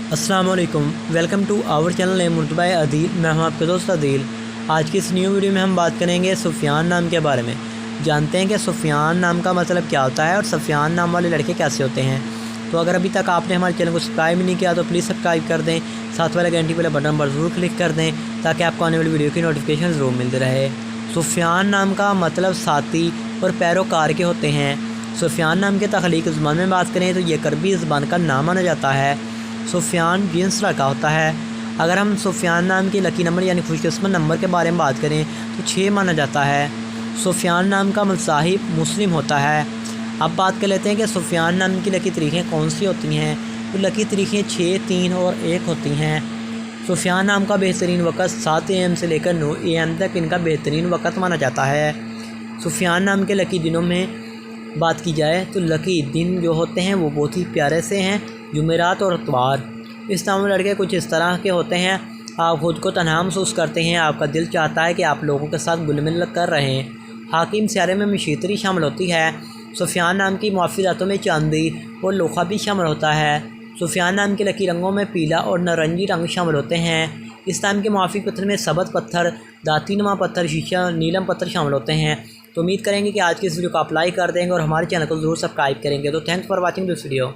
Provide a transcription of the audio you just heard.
अस्सलाम वालेकुम, welcome to our channel name Murtaba Adeel. मैं हूं आपके दोस्त अदील। आज की इस न्यू वीडियो में हम बात करेंगे सुफियान नाम के बारे में। जानते हैं कि सुफियान नाम का मतलब क्या होता है और सुफियान नाम वाले लड़के कैसे होते हैं। तो अगर अभी तक आपने हमारे चैनल को सब्सक्राइब नहीं किया तो प्लीज़ सब्सक्राइब कर दें, साथ वाले घंटी वाले बटन पर ज़रूर क्लिक कर दें ताकि आपको आने वाली वीडियो की नोटिफिकेशन ज़रूर मिलती रहे। सुफियान नाम का मतलब साथी और पैरोकार के होते हैं। सुफियान नाम के तख्लीक ज़बान में बात करें तो ये करबी ज़बान का नाम माना जाता है। सुफियान जिन्स लड़का होता है। अगर हम सुफियान नाम के लकी नंबर यानी खुशकिस्मत नंबर के बारे में बात करें तो 6 माना जाता है। सुफियान नाम का मसाहिब मुस्लिम होता है। अब बात कर लेते हैं कि सुफियान नाम की लकी तारीखें कौन सी होती हैं। तो लकी तारीखें 6, 3 और 1 होती हैं। सुफियान नाम का बेहतरीन वक़्त 7 AM से लेकर 9 AM तक इनका बेहतरीन वक़्त माना जाता है। सुफियान नाम के लकी दिनों में बात की जाए तो लकी दिन जो होते हैं वो बहुत ही प्यारे से हैं, जुमेरात और इतवार। इस नाम में लड़के कुछ इस तरह के होते हैं, आप ख़ुद को तन्हा महसूस करते हैं, आपका दिल चाहता है कि आप लोगों के साथ गुल मिल कर रहें। हाकिम स्यारे में मशीतरी शामिल होती है। सुफियान नाम की मुआफ़िज़ातों में चांदी और लोखा भी शामिल होता है। सुफियान नाम के लकी रंगों में पीला और नारंगी रंग शामिल होते हैं। इस नाम के मुआफ़िक पत्थर में सबत पत्थर, दातीनुमा पत्थर, शीशा, नीलम पत्थर शामिल होते हैं। तो उम्मीद करेंगे कि आज की इस वीडियो को आप लाइक कर देंगे और हमारे चैनल को ज़रूर सब्सक्राइब करेंगे। तो thanks for watching this video.